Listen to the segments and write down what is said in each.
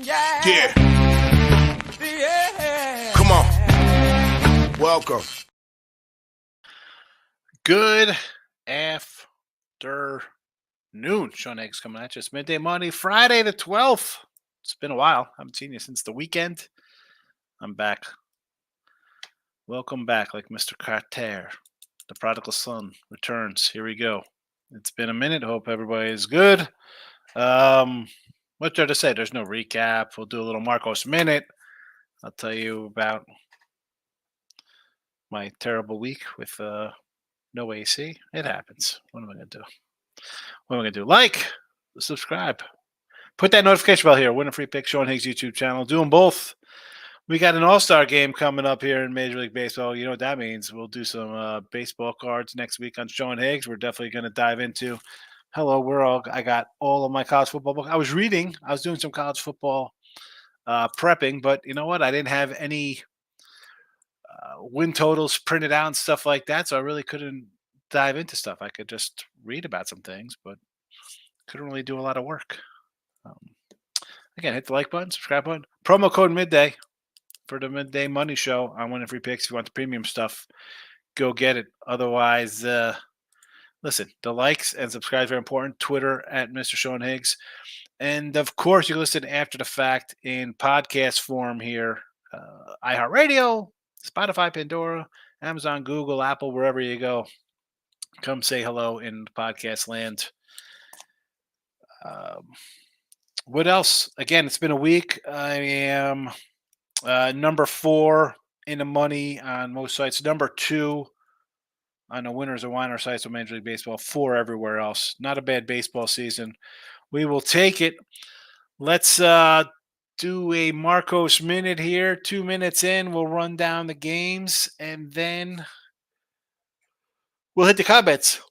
Yeah. Come on. Welcome. Good afternoon. Sean Higgs coming at you. It's Midday Money, Friday the 12th. It's been a while. I haven't seen you since the weekend. I'm back. Welcome back, like Mr. Carter. The prodigal son returns. Here we go. It's been a minute. Hope everybody is good. What's there to say? There's no recap. We'll do a little Marcos Minute. I'll tell you about my terrible week with no AC. It happens. What am I going to do? What am I going to do? Like, subscribe. Put that notification bell here. Winning Free Picks, Sean Higgs YouTube channel. Do them both. We got an all-star game coming up here in Major League Baseball. You know what that means. We'll do some baseball cards next week on Sean Higgs. We're definitely going to dive into. I got all of my college football books. I was doing some college football prepping, but you know what? I didn't have any win totals printed out and stuff like that, so I really couldn't dive into stuff. I could just read about some things, but couldn't really do a lot of work. Again, hit the like button, subscribe button. Promo code midday for the Midday Money Show on Winning Free Picks. If you want the premium stuff, go get it. Otherwise, listen, the likes and subscribes are important. Twitter at Mr. Sean Higgs. And of course, you can listen after the fact in podcast form here. iHeartRadio, Spotify, Pandora, Amazon, Google, Apple, wherever you go. Come say hello in podcast land. What else? Again, it's been a week. I am number 4 in the money on most sites. Number 2 on the winners and whiners sites of Major League Baseball. 4 everywhere else. Not a bad baseball season. We will take it. Let's do a Marcos Minute here. 2 minutes in, we'll run down the games, and then we'll hit the comments.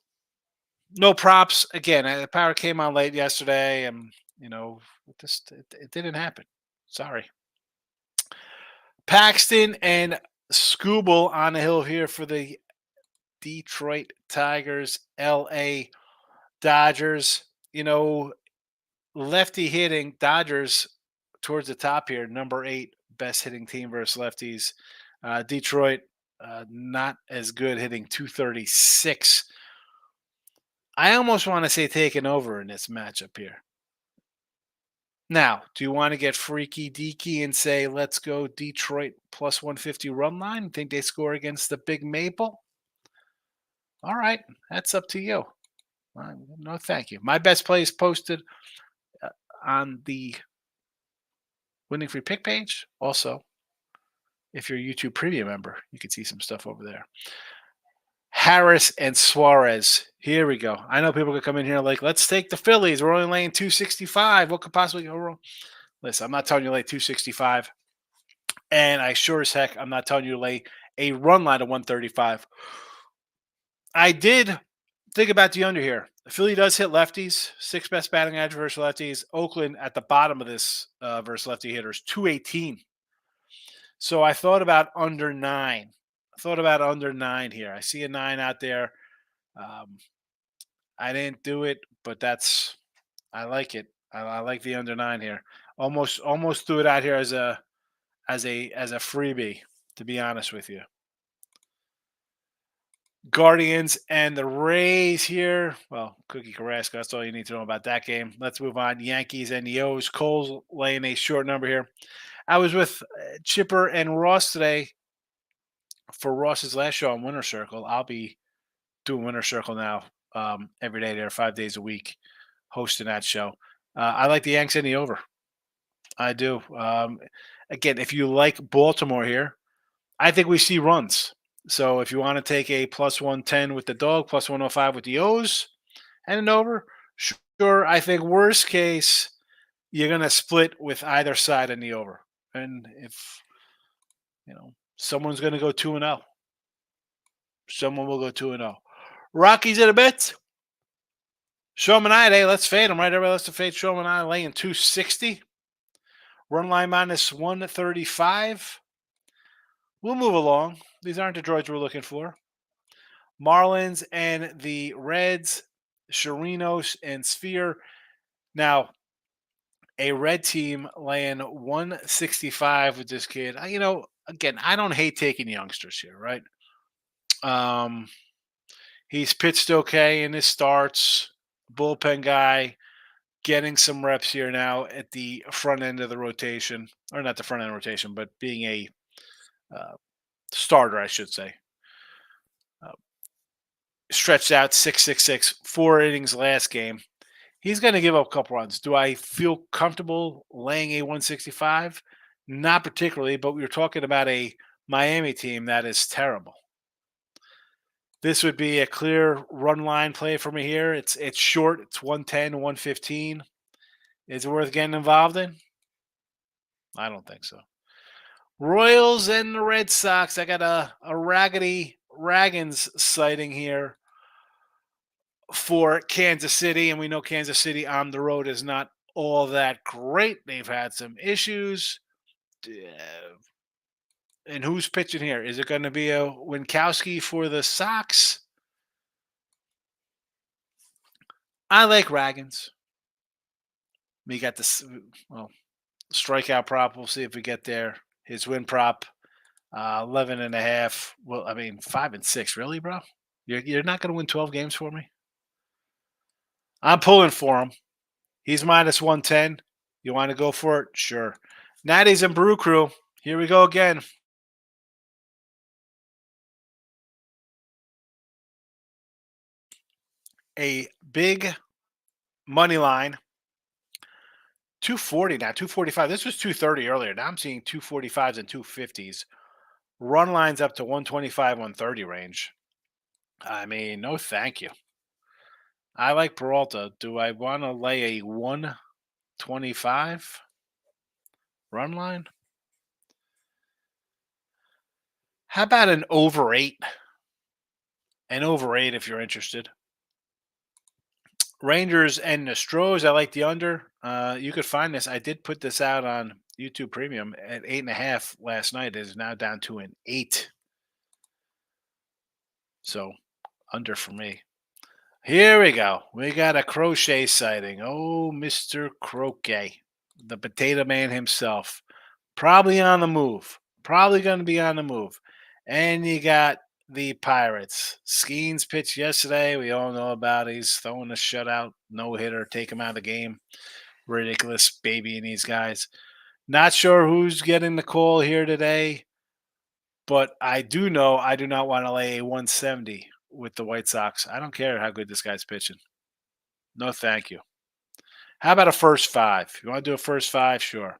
No props. Again, the power came on late yesterday, and, it didn't happen. Sorry. Paxton and Scooble on the hill here for the Detroit Tigers, LA Dodgers. Lefty hitting Dodgers towards the top here, number 8 best hitting team versus lefties. Detroit not as good, hitting .236. I almost want to say taking over in this matchup here. Now, do you want to get freaky deaky and say, let's go Detroit plus 150 run line? Think they score against the Big Maple? All right, that's up to you. No, thank you. My best play is posted on the Winning Free Pick page. Also, if you're a YouTube Premium member, you can see some stuff over there. Harris and Suarez. Here we go. I know people could come in here like, let's take the Phillies. We're only laying 265. What could possibly go wrong? Listen, I'm not telling you to lay 265. And I sure as heck, I'm not telling you to lay a run line of 135. I did think about the under here. Philly does hit lefties, 6th best batting average versus lefties. Oakland at the bottom of this versus lefty hitters, 218. So I thought about under 9. Here. I see a 9 out there. I didn't do it, but I like it. I like the under 9 here. Almost threw it out here as a freebie, to be honest with you. Guardians and the Rays here. Well, Cookie Carrasco, that's all you need to know about that game. Let's move on. Yankees and the O's. Cole's laying a short number here. I was with Chipper and Ross today for Ross's last show on Winner Circle. I'll be doing Winner Circle now every day there, 5 days a week, hosting that show. I like the Yanks in the over. I do. Again, if you like Baltimore here, I think we see runs. So if you want to take a plus 110 with the dog, plus 105 with the O's and an over, sure. I think worst case, you're going to split with either side in the over. And if, someone's going to go 2-0. Someone will go 2-0. Rockies at a bet. Show them an eye. Hey, let's fade them, right? Everybody let's fade. Show them an eye laying 260. Run line minus 135. We'll move along. These aren't the droids we're looking for. Marlins and the Reds, Chirinos and Sphere. Now, A red team laying 165 with this kid. Again, I don't hate taking youngsters here, right? Um, he's pitched okay in his starts. Bullpen guy, getting some reps here now at the front end of the rotation, or not the front end rotation, but being a uh, starter, I should say. Uh, Stretched out 6.66, 4 innings last game. He's going to give up a couple runs. Do I feel comfortable laying a 165? Not particularly, but we were talking about a Miami team that is terrible. This would be a clear run line play for me here. It's short. It's 110, 115. Is it worth getting involved in? I don't think so. Royals and the Red Sox. I got a raggedy Raggins sighting here for Kansas City, and we know Kansas City on the road is not all that great. They've had some issues. And who's pitching here? Is it going to be a Winkowski for the Sox? I like Raggins. We got this strikeout prop. We'll see if we get there. His win prop, 11.5. Well, I mean, 5-6. Really, bro? You're not going to win 12 games for me? I'm pulling for him. He's minus 110. You want to go for it? Sure. Natty's and Brew Crew. Here we go again. A big money line. 240 now, 245. This was 230 earlier. Now I'm seeing 245s and 250s. Run lines up to 125, 130 range. I mean, no thank you. I like Peralta. Do I want to lay a 125 run line? How about an over 8? An over 8 if you're interested. Rangers and Nostros. I like the under. You could find this. I did put this out on YouTube Premium at 8.5 last night. It is now down to an 8. So under for me. Here we go. We got a Crochet sighting. Oh, Mr. Croquet, the potato man himself. Probably on the move. Probably going to be on the move. And you got the Pirates. Skeens pitched yesterday. We all know about it. He's throwing a shutout, no hitter, take him out of the game. Ridiculous baby in these guys. Not sure who's getting the call here today, but I do know I do not want to lay a 170 with the White Sox. I don't care how good this guy's pitching. No, thank you. How about a first 5? You want to do a first 5? Sure.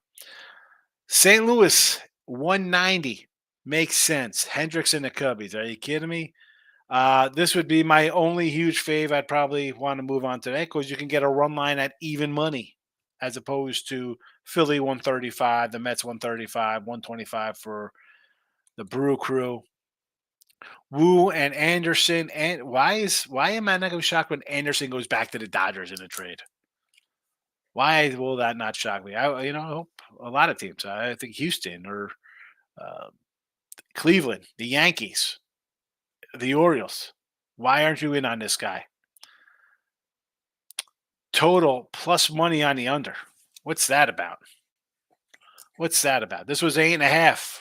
St. Louis, 190. Makes sense. Hendricks and the Cubbies. Are you kidding me? This would be my only huge fave. I'd probably want to move on today because you can get a run line at even money as opposed to Philly 135, the Mets 135, 125 for the Brew Crew. Wu and Anderson. And why am I not going to be shocked when Anderson goes back to the Dodgers in a trade? Why will that not shock me? I hope a lot of teams. I think Houston or uh, Cleveland, the Yankees, the Orioles. Why aren't you in on this guy? Total plus money on the under. What's that about? What's that about? This was 8.5.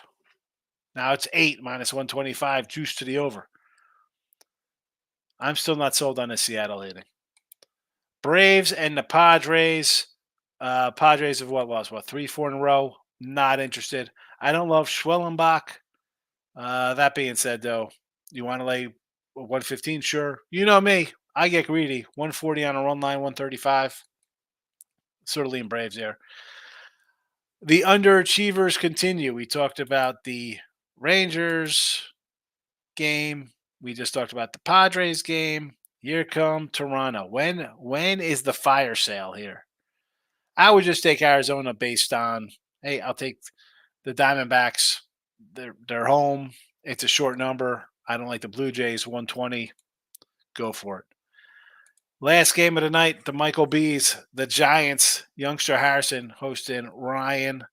Now it's 8 minus 125, juice to the over. I'm still not sold on the Seattle hitting. Braves and the Padres. Padres have lost 3, 4 in a row. Not interested. I don't love Schwellenbach. That being said, though, you want to lay 115? Sure. You know me. I get greedy. 140 on a run line, 135. Sort of lean Braves there. The underachievers continue. We talked about the Rangers game. We just talked about the Padres game. Here come Toronto. When is the fire sale here? I would just take Arizona based on, hey, I'll take the Diamondbacks. They're home. It's a short number. I don't like the Blue Jays, 120. Go for it. Last game of the night, the Michael B's, the Giants, youngster Harrison hosting Joe Ryan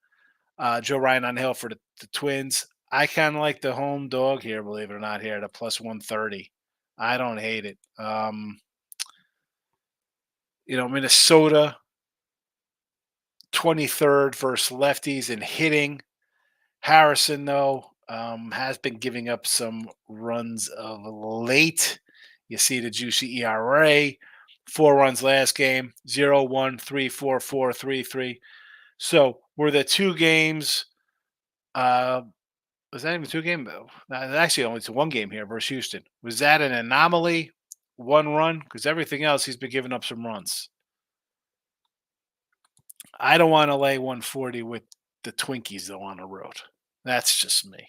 on the hill for the Twins. I kind of like the home dog here, believe it or not, here at a plus 130. I don't hate it. Minnesota 23rd versus lefties in hitting. Harrison, though, has been giving up some runs of late. You see the juicy ERA, 4 runs last game, 0-1, 3-4, 4-3-3. So were the two games, was that even two game? Actually, only it's one game here versus Houston. Was that an anomaly? 1 run? Because everything else, he's been giving up some runs. I don't want to lay 140 with the Twinkies, though, on the road. That's just me.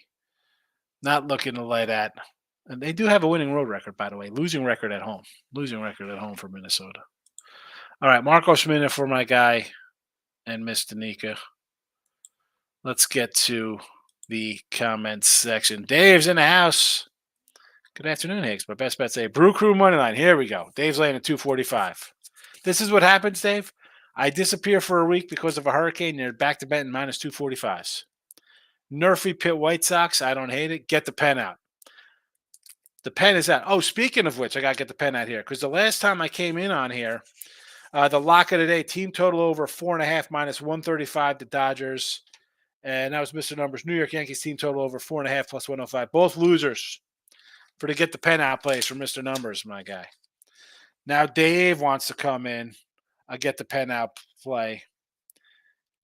Not looking to lay that. And they do have a winning road record, by the way. Losing record at home. Losing record at home for Minnesota. All right, Marcos Mina for my guy and Miss Danica. Let's get to the comments section. Dave's in the house. Good afternoon, Higgs. My best bet say Brew Crew money line. Here we go. Dave's laying at 245. This is what happens, Dave. I disappear for a week because of a hurricane. You're back to betting minus 245s. Nerfy Pitt White Sox. I don't hate it. Get the pen out. The pen is out. Oh, speaking of which, I got to get the pen out here because the last time I came in on here, the lock of the day, team total over 4.5 minus 135, the Dodgers. And that was Mr. Numbers. New York Yankees team total over 4.5 plus 105. Both losers for the get the pen out plays from Mr. Numbers, my guy. Now Dave wants to come in. I get the pen out play.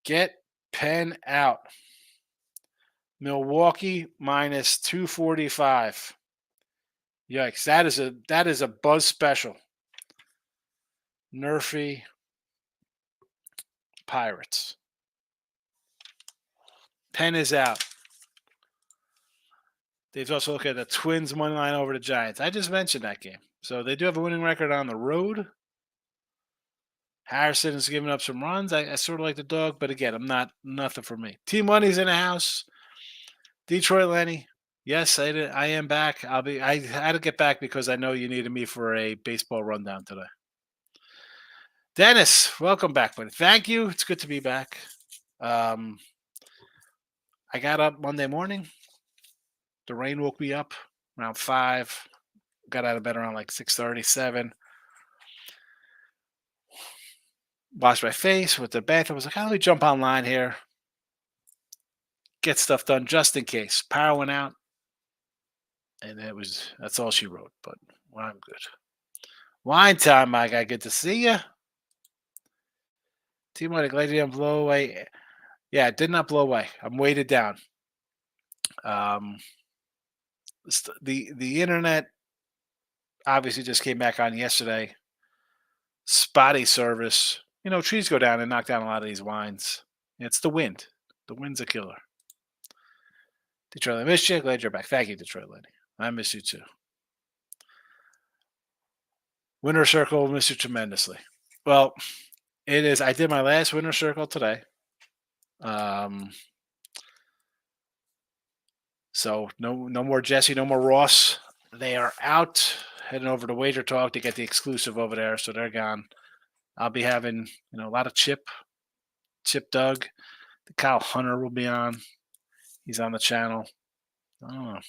Get pen out. Milwaukee minus 245. Yikes! That is a buzz special. Nerfy Pirates. Pen is out. Dave's also looking at the Twins money line over the Giants. I just mentioned that game. So they do have a winning record on the road. Harrison is giving up some runs. I sort of like the dog, but again, I'm not nothing for me. Team Money's in the house. Detroit Lenny. Yes, I am back. I had to get back because I know you needed me for a baseball rundown today. Dennis, welcome back, buddy. Thank you. It's good to be back. I got up Monday morning. The rain woke me up around 5. Got out of bed around like 6:30, 7. Washed my face, went to the bathroom. I was like, let me jump online here. Get stuff done just in case. Power went out. And that's all she wrote. But well, I'm good. Wine time, my guy. Good to see you. Team Money, glad you didn't blow away. Yeah, it did not blow away. I'm weighted down. The internet obviously just came back on yesterday. Spotty service. Trees go down and knock down a lot of these wines. It's the wind. The wind's a killer. Detroit, I missed you. Glad you're back. Thank you, Detroit Lenny. I miss you too. Winner Circle, miss you tremendously. Well, it is. I did my last Winner Circle today. So no more Jesse, no more Ross. They are out, heading over to Wager Talk to get the exclusive over there. So they're gone. I'll be having a lot of Chip Doug. The Kyle Hunter will be on. He's on the channel. I don't know.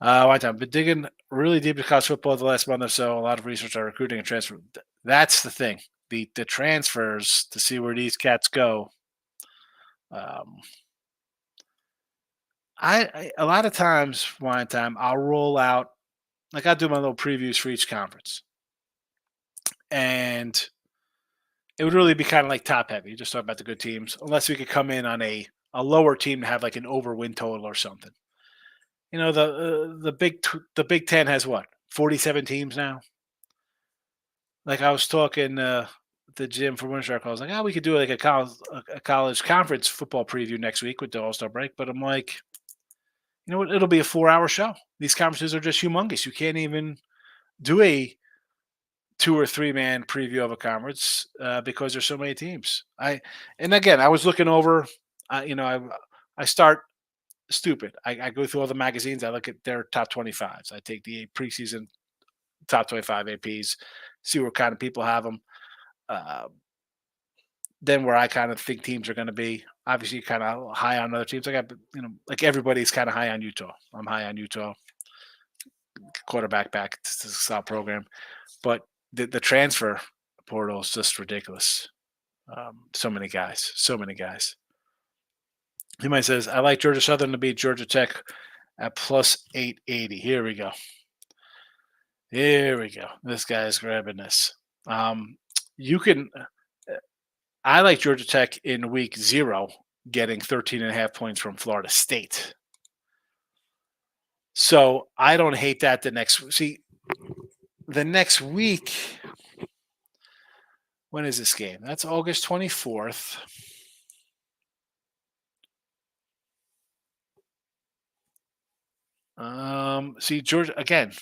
I've been digging really deep into college football the last month or so. A lot of research on recruiting and transfer. That's the thing. The transfers to see where these cats go. I a lot of times, wine time, I'll roll out, like I do my little previews for each conference. And it would really be kind of like top heavy. You just talk about the good teams, unless we could come in on a lower team to have like an over win total or something. The Big Ten has what, 47 teams now. Like I was talking to Jim from Winter I was like, we could do like a college conference football preview next week with the All-Star break. But I'm like, you know what? It'll be a 4-hour show. These conferences are just humongous. You can't even do a 2 or 3 man preview of a conference because there's so many teams. I was looking over. I start stupid. I go through all the magazines. I look at their top 25s. I take the preseason top 25 APs, see what kind of people have them. Then where I kind of think teams are going to be. Obviously, kind of high on other teams. Like everybody's kind of high on Utah. I'm high on Utah. Quarterback back to the style program, but the transfer portal is just ridiculous. So many guys. So many guys. He might says, I like Georgia Southern to beat Georgia Tech at plus 880. Here we go. Here we go. This guy is grabbing this. You can. I like Georgia Tech in week 0 getting 13.5 points from Florida State. So I don't hate that the next week. When is this game? That's August 24th. See, Georgia, again.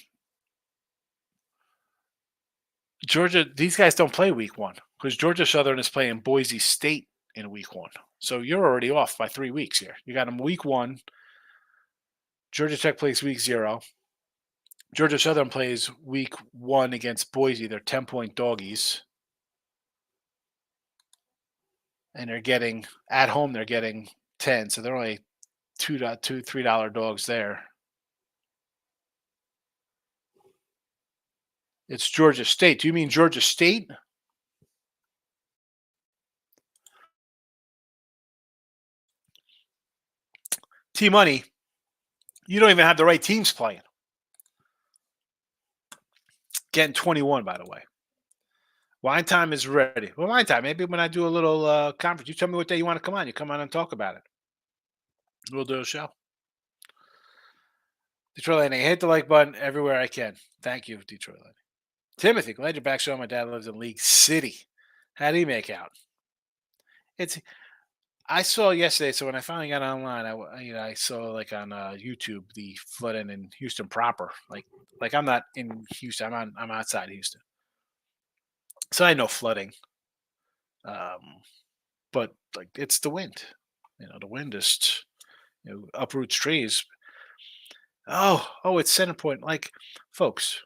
Georgia, these guys don't play week 1 because Georgia Southern is playing Boise State in week 1. So you're already off by 3 weeks here. You got them week 1. Georgia Tech plays week 0. Georgia Southern plays week 1 against Boise. They're 10-point doggies. And they're getting, at home, they're getting 10. So they're only $2, $3 dogs there. It's Georgia State. Do you mean Georgia State? T-Money, you don't even have the right teams playing. Getting 21, by the way. Wine Time is ready. Well, Wine Time, maybe when I do a little conference, you tell me what day you want to come on. You come on and talk about it. We'll do a show. Detroit Lightning, hit the like button everywhere I can. Thank you, Detroit Lightning. Timothy, glad you're back. Show my dad lives in League City. How do you make out? I saw yesterday. So when I finally got online, I saw like on YouTube the flooding in Houston proper. Like I'm not in Houston. I'm outside Houston, so I know flooding. But like it's the wind. The wind just uproots trees. Oh, it's center point. Like, folks,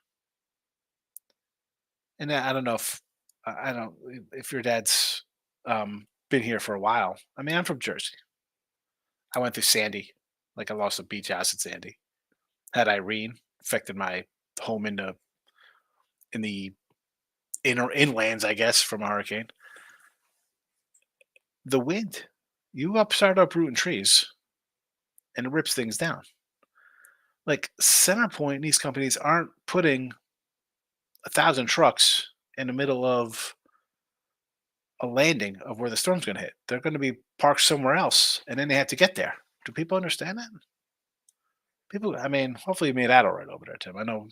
and I don't know if your dad's been here for a while. I mean, I'm from Jersey. I went through Sandy. Like I lost a beach house in Sandy. Had Irene affected my home in the inlands, I guess, from a hurricane. The wind, start uprooting trees, and it rips things down. Like Centerpoint, these companies aren't putting 1,000 trucks in the middle of a landing of where the storm's going to hit. They're going to be parked somewhere else, and then they have to get there. Do people understand that? People, I mean, hopefully you made that all right over there, Tim. I know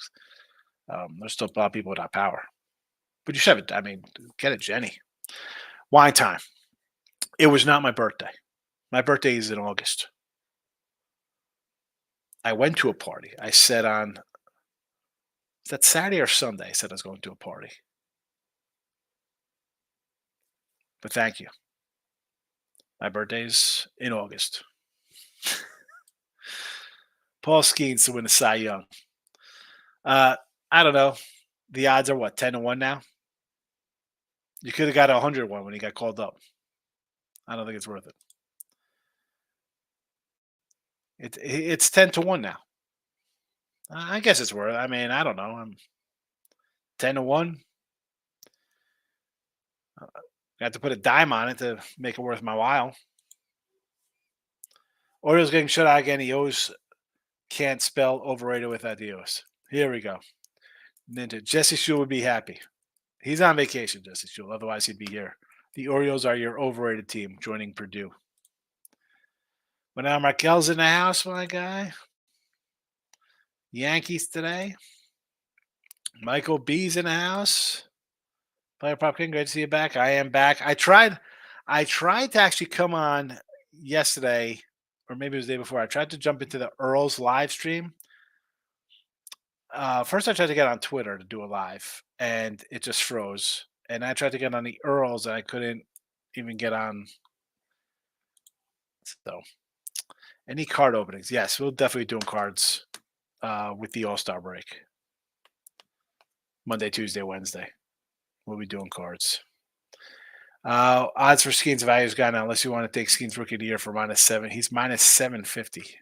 there's still a lot of people without power. But you should have it. I mean, get it, Jenny. Wine time. It was not my birthday. My birthday is in August. I went to a party. I said is that Saturday or Sunday? I said I was going to a party. But thank you. My birthday's in August. Paul Skeens to win the Cy Young. I don't know. The odds are what, 10-1 now? You could have got 101 when he got called up. I don't think it's worth it. It's 10-1 now. I guess it's worth it. I mean, I don't know. I'm 10-1. I have to put a dime on it to make it worth my while. Orioles getting shut out again. He always can't spell overrated with adios. Here we go. Ninja. Jesse Shule would be happy. He's on vacation, Jesse Shule. Otherwise, he'd be here. The Orioles are your overrated team, joining Purdue. But now Markel's in the house, my guy. Yankees today. Michael B's in the house. Player Prop King, great to see you back. I am back. I tried to actually come on yesterday, or maybe it was the day before. I tried to jump into the Earls live stream. First, I tried to get on Twitter to do a live, and it just froze. And I tried to get on the Earls, and I couldn't even get on. So, any card openings? Yes, we'll definitely be doing cards with the All-Star break. Monday, Tuesday, Wednesday. We'll be doing cards. Odds for Skeens values guy now, unless you want to take Skeens Rookie of the Year for -7. He's -750.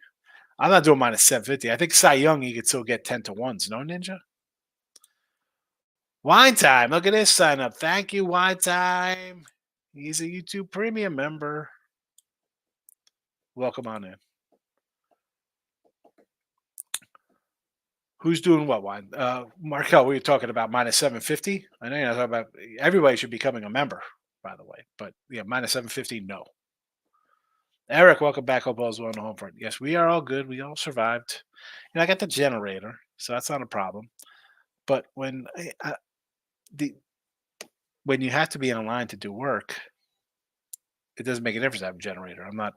I'm not doing -750. I think Cy Young, he could still get 10-1s. No, Ninja? Wine Time. Look at this sign up. Thank you, Wine Time. He's a YouTube Premium member. Welcome on in. Who's doing what, Wine? Markel, we were talking about minus 750. I know you're not talking about everybody should be becoming a member, by the way. But yeah, minus 750, no. Eric, welcome back. Hope all's well on the home front. Yes, we are all good. We all survived. I got the generator, so that's not a problem. But the when you have to be online to do work, it doesn't make a difference. I have a generator. I'm not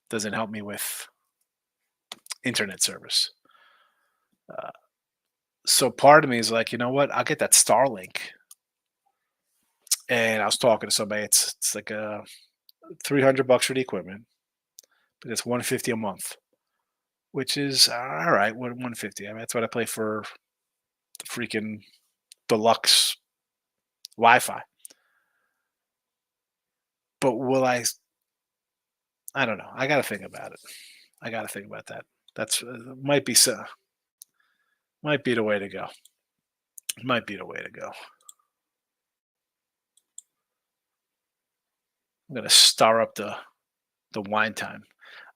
doesn't help me with internet service. Uh, so part of me is like, you know what? I'll get that Starlink. And I was talking to somebody. It's like $300 for the equipment, but it's 150 a month, which is all right. What 150? I mean, that's what I pay for the freaking deluxe Wi-Fi. But will I? I don't know. I got to think about it. I got to think about that. That's might be so. Might be the way to go. Might be the way to go. I'm gonna star up the wine time.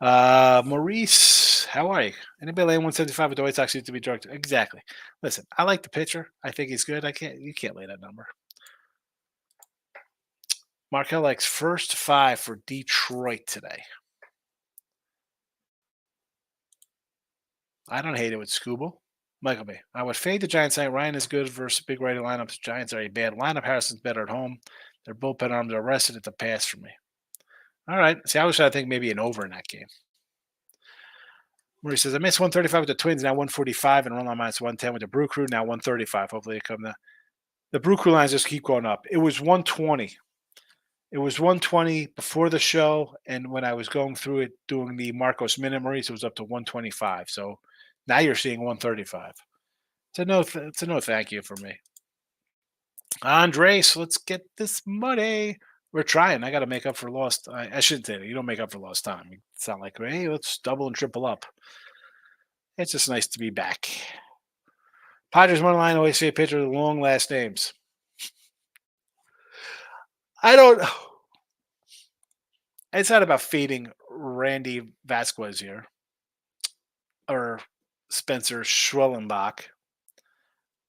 Maurice, how are you? Anybody laying 175 with the White Sox need to be drugged? Exactly. Listen, I like the pitcher. I think he's good. You can't lay that number. Markel likes first five for Detroit today. I don't hate it with Scooble. Michael B. I would fade the Giants tonight. Ryan is good versus big righty lineups. Giants are a bad lineup. Harrison's better at home. Their bullpen arms are rested at the pass for me. All right. See, I think maybe an over in that game. Maurice says, I missed 135 with the Twins, now 145, and run line minus 110 with the Brew Crew, now 135. Hopefully they come to the Brew Crew lines just keep going up. It was 120. It was 120 before the show, and when I was going through it doing the Marcos Minute, Maurice, it was up to 125. So now you're seeing 135. It's a no thank you for me. Andres, let's get this money. We're trying. I got to make up for lost. I shouldn't say that. You don't make up for lost time. It's not like, hey, let's double and triple up. It's just nice to be back. Padres money line always say pitcher with long last names. I don't. It's not about fading Randy Vasquez here or Spencer Schwellenbach.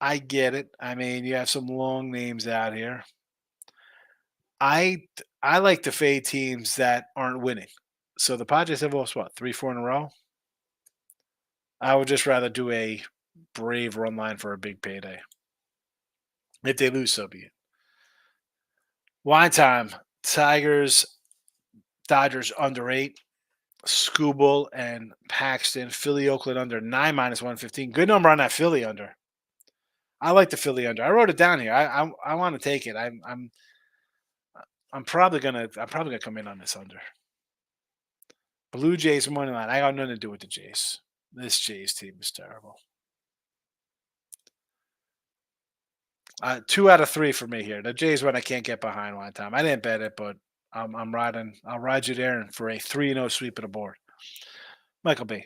I get it. I mean, you have some long names out here. I like to fade teams that aren't winning. So the Padres have lost what 3-4 in a row. I would just rather do a brave run line for a big payday. If they lose, so be it. Wine time. Tigers, Dodgers under 8. Scooble and Paxton. Philly, Oakland under 9 minus 115. Good number on that Philly under. I like the Philly under. I wrote it down here. I want to take it. I'm probably gonna come in on this under. Blue Jays money line. I got nothing to do with the Jays. This Jays team is terrible. 2 out of 3 for me here. The Jays one I can't get behind one time. I didn't bet it, but I'm riding. I'll ride you there for a 3-0 sweep of the board. Michael B.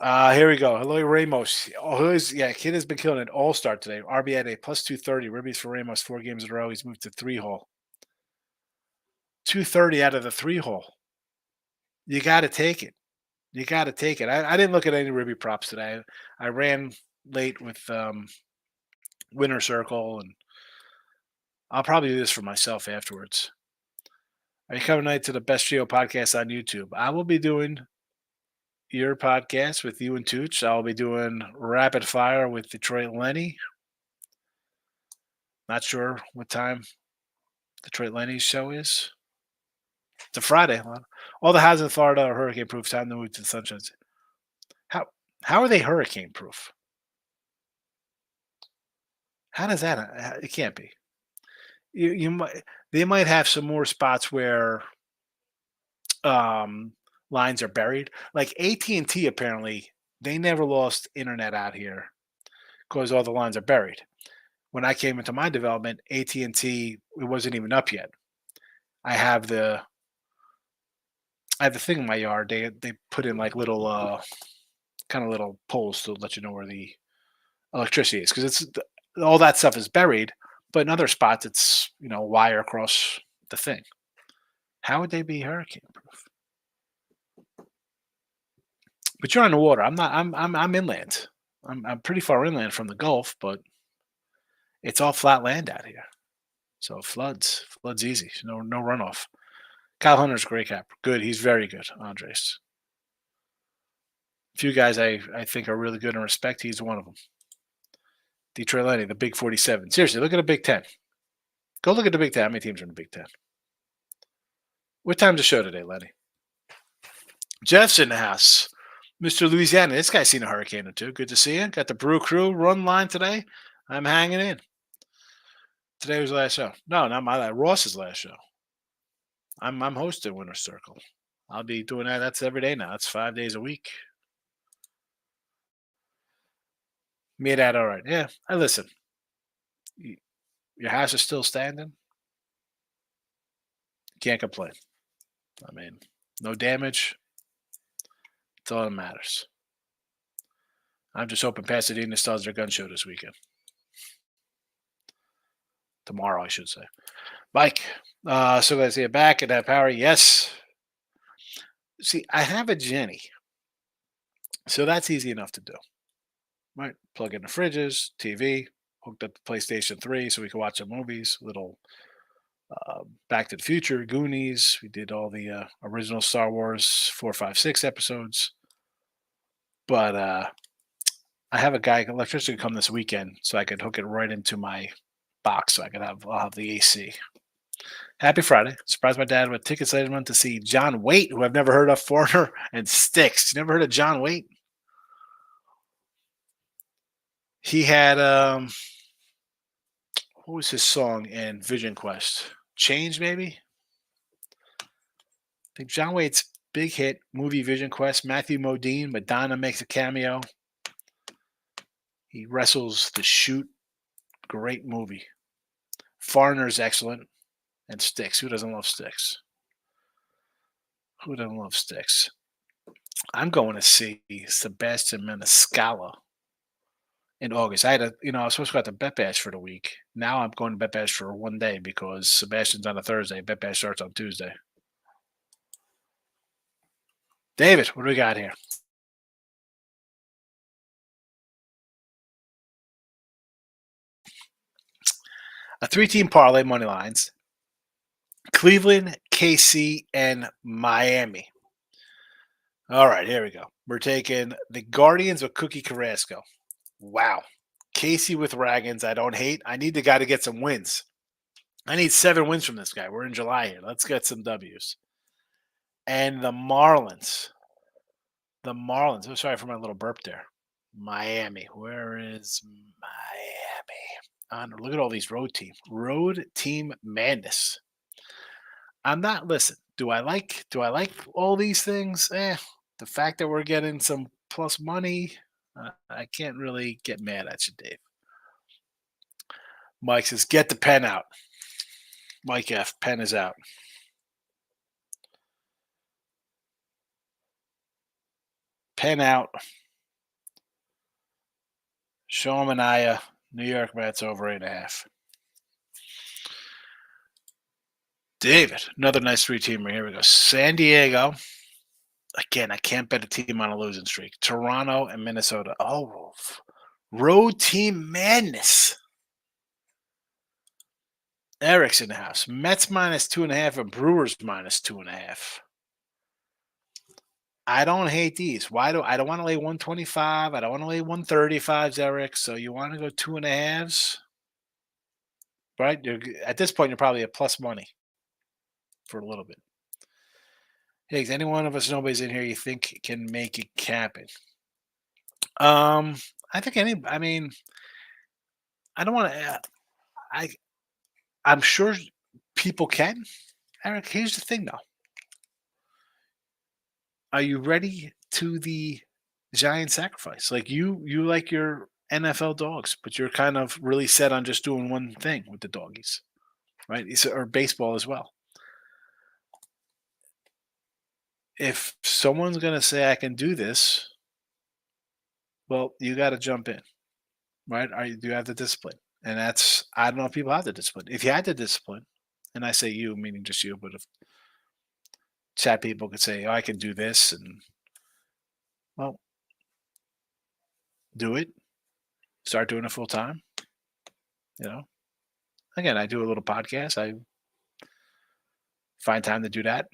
Here we go. Hello, Ramos. Oh, kid has been killing it. All-star today. RB at a plus 230. Ribbies for Ramos 4 games in a row. He's moved to 3-hole. 230 out of the 3-hole. You got to take it. You got to take it. I didn't look at any Ribby props today. I ran late with Winner Circle, and I'll probably do this for myself afterwards. Are you coming tonight to the Best Geo podcast on YouTube? I will be doing your podcast with you and Tooch. I'll be doing Rapid Fire with Detroit Lenny. Not sure what time Detroit Lenny's show is. It's a Friday. All the houses in Florida are hurricane proof. Time to move to the sunshine. How are they hurricane proof? How does that? It can't be. They might have some more spots where lines are buried. Like AT&T, apparently they never lost internet out here because all the lines are buried. When I came into my development, AT&T, it wasn't even up yet. I have the thing in my yard. They put in like little kind of little poles to let you know where the electricity is, because it's all that stuff is buried. But in other spots, it's wire across the thing. How would they be hurricane proof? But you're on the water. I'm not. I'm inland. I'm pretty far inland from the Gulf, but it's all flat land out here. So floods easy. No runoff. Kyle Hunter's a great cap. Good. He's very good. Andres. A few guys I think are really good and respect. He's one of them. Detroit Lenny, the Big 47. Seriously, look at the Big 10. Go look at the Big 10. How many teams are in the Big 10? What time's the show today, Lenny? Jeff's in the house. Mr. Louisiana. This guy's seen a hurricane or two. Good to see you. Got the Brew Crew run line today. I'm hanging in. Today was the last show. No, not my last. Ross's last show. I'm hosting Winter Circle. I'll be doing that. That's every day now. That's 5 days a week. Me that all right. Yeah, I listen. Your house is still standing. Can't complain. I mean, no damage. That's all that matters. I'm just hoping Pasadena starts their gun show this weekend. Tomorrow, I should say. Mike, so glad to see you back and have power. Yes. See, I have a Jenny. So that's easy enough to do. Right? Plug in the fridges, TV, hooked up the PlayStation 3 so we can watch some movies, little Back to the Future, Goonies. We did all the original Star Wars 4, 5, 6 episodes. But I have a guy, electrician, come this weekend so I could hook it right into my box so I'll have the AC. Happy Friday. Surprised my dad with tickets later on to see John Waite, who I've never heard of, Foreigner and Styx. You never heard of John Waite? He had what was his song in Vision Quest? Change, maybe? I think John Waite's big hit movie Vision Quest. Matthew Modine, Madonna makes a cameo. He wrestles the Shoot. Great movie. Foreigner's excellent. And Styx. Who doesn't love Styx? Who doesn't love Styx? I'm going to see Sebastian Maniscalco in August. I was supposed to go out to Bet Bash for the week. Now I'm going to Bet Bash for one day because Sebastian's on a Thursday. Bet Bash starts on Tuesday. David, what do we got here? A 3-team parlay, money lines. Cleveland, KC, and Miami. All right, here we go. We're taking the Guardians with Cookie Carrasco. Wow. Casey with Ragans, I don't hate. I need the guy to get some wins. I need 7 wins from this guy. We're in July here. Let's get some W's. And the Marlins. Oh, sorry for my little burp there. Miami. Where is Miami? Look at all these road teams. Road team madness. Do I like all these things? The fact that we're getting some plus money, I can't really get mad at you, Dave. Mike says, get the pen out. Mike F, pen is out. Pen out. Show him Anaya. New York Mets over 8.5. David, another nice 3-teamer. Here we go. San Diego. Again, I can't bet a team on a losing streak. Toronto and Minnesota. Oh, road team madness. Eric's in the house. Mets minus 2.5 and Brewers minus 2.5. I don't hate these. I don't want to lay 125. I don't want to lay 135s, Eric. So you want to go 2.5s? Right? At this point, you're probably at plus money for a little bit. Hey, any one of us nobody's in here you think can make it happen? I think I mean, I don't want to. I'm sure people can. Eric, here's the thing, though. Are you ready to the giant sacrifice? Like you like your NFL dogs, but you're kind of really set on just doing one thing with the doggies, right? Or baseball as well. If someone's going to say I can do this, well, you got to jump in, right? Do you have the discipline? And I don't know if people have the discipline. If you had the discipline And I say you, meaning just you, but if chat people could say, oh, I can do this, and well, do it. Start doing it full time. You know, again, I do a little podcast. I find time to do that.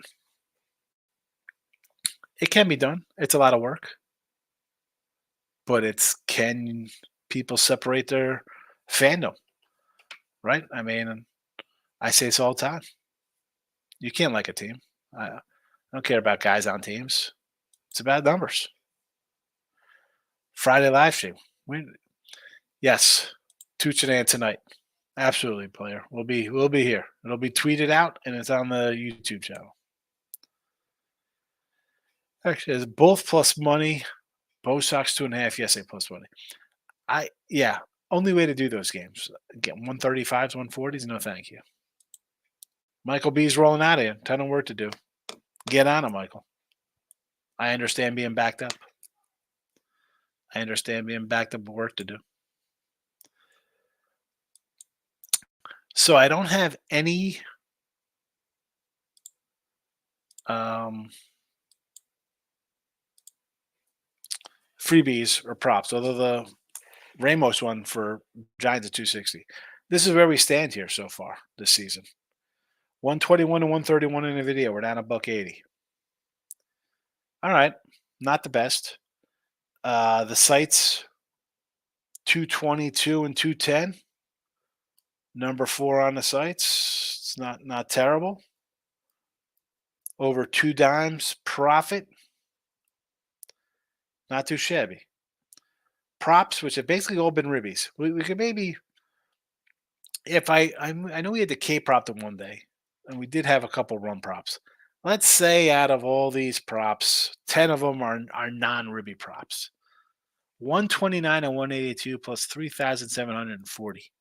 It can be done. It's a lot of work, but it's can people separate their fandom, right? I mean, I say this all the time. You can't like a team. I don't care about guys on teams. It's about numbers. Friday live stream. Yes, Tucson tonight. Absolutely, player. We'll be here. It'll be tweeted out and it's on the YouTube channel. Actually, it's both plus money. Bo Sox 2.5. Yes, a plus money. Only way to do those games. Get 135s, 140s. No, thank you. Michael B's rolling out of here. Ton of work to do. Get on him, Michael. I understand being backed up. I understand being backed up with work to do. So I don't have any freebies or props, although the Ramos one for Giants at 260. This is where we stand here so far this season. 121 to 131 in the video. We're down $1.80. All right, not the best. The sites 222 and 210. Number 4 on the sites. It's not terrible. Over 2 dimes profit. Not too shabby. Props, which have basically all been ribbies. We could maybe, if I know we had the K prop the one day, and we did have a couple run props. Let's say out of all these props, 10 of them are non-ribby props. 129 and 182 plus 3,740.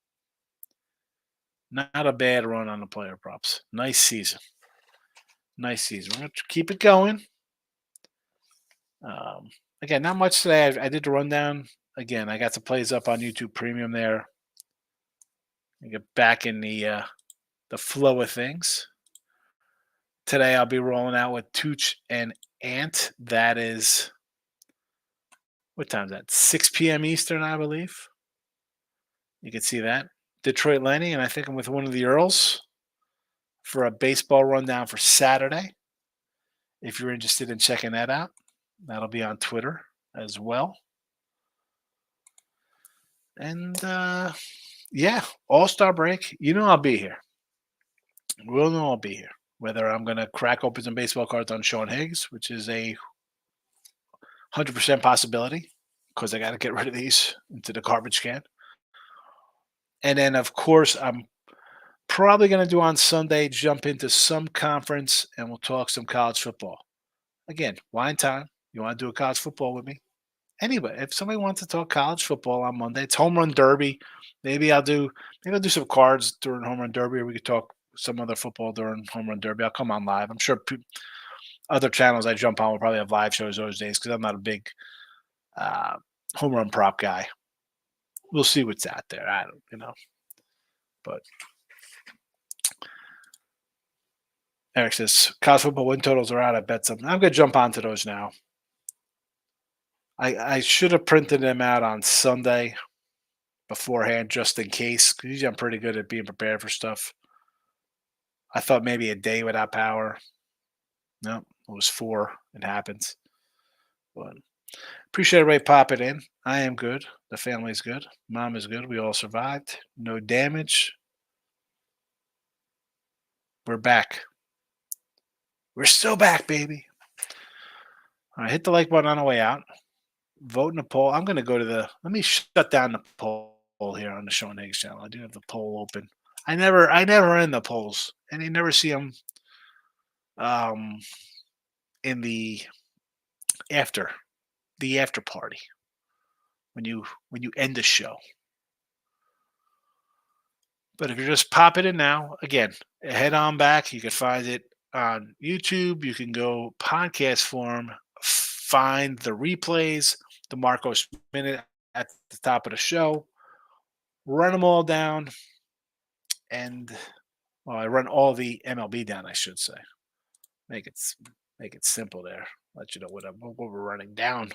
Not a bad run on the player props. Nice season. Nice season. We're going to keep it going. Again, not much today. I did the rundown. Again, I got the plays up on YouTube Premium there. I get back in the flow of things. Today I'll be rolling out with Tooch and Ant. That is, what time is that? 6 p.m. Eastern, I believe. You can see that. Detroit Lenny, and I think I'm with one of the Earls for a baseball rundown for Saturday. If you're interested in checking that out, that'll be on Twitter as well. And All-Star break. You know I'll be here. We'll know I'll be here. Whether I'm going to crack open some baseball cards on Sean Higgs, which is a 100% possibility because I got to get rid of these into the garbage can. And then, of course, I'm probably going to do on Sunday, jump into some conference, and we'll talk some college football. Again, wine time. You want to do a college football with me? Anyway, if somebody wants to talk college football on Monday, it's Home Run Derby. Maybe I'll do some cards during Home Run Derby, or we could talk some other football during Home Run Derby. I'll come on live. I'm sure other channels I jump on will probably have live shows those days because I'm not a big home run prop guy. We'll see what's out there. I don't, but Eric says college football win totals are out. I bet some. I'm going to jump onto those now. I should have printed them out on Sunday beforehand just in case, because usually I'm pretty good at being prepared for stuff. I thought maybe a day without power. No, it was 4. It happens. But appreciate everybody popping in. I am good. The family's good. Mom is good. We all survived. No damage. We're back. We're still back, baby. All right, hit the like button on the way out. Vote in the poll. I'm going to go to let me shut down the poll here on the Sean Higgs channel. I do have the poll open. I never end the polls, and you never see them in the after party when you end the show. But if you're just popping in now, again, head on back. You can find it on YouTube. You can go podcast form, find the replays, the Marcos Minute at the top of the show, run them all down, and Well, I run all the MLB down, I should say. Make it make it simple there. Let you know what we're running down.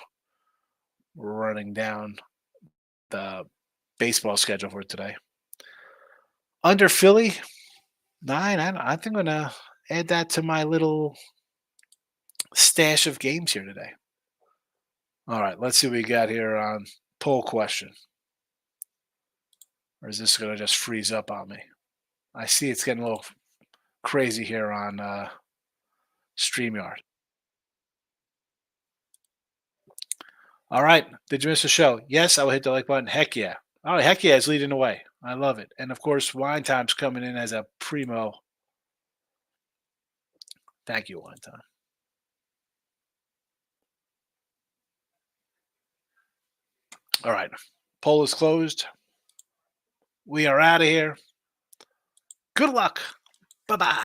We're running down the baseball schedule for today. Under Philly, 9. I think I'm gonna add that to my little stash of games here today. All right, let's see what we got here on poll question. Or is this gonna just freeze up on me? I see it's getting a little crazy here on StreamYard. All right. Did you miss the show? Yes, I will hit the like button. Heck yeah. All right, heck yeah, it's leading the way. I love it. And of course, Wine Time's coming in as a primo. Thank you, Wine Time. All right. Poll is closed. We are out of here. Good luck. Bye bye.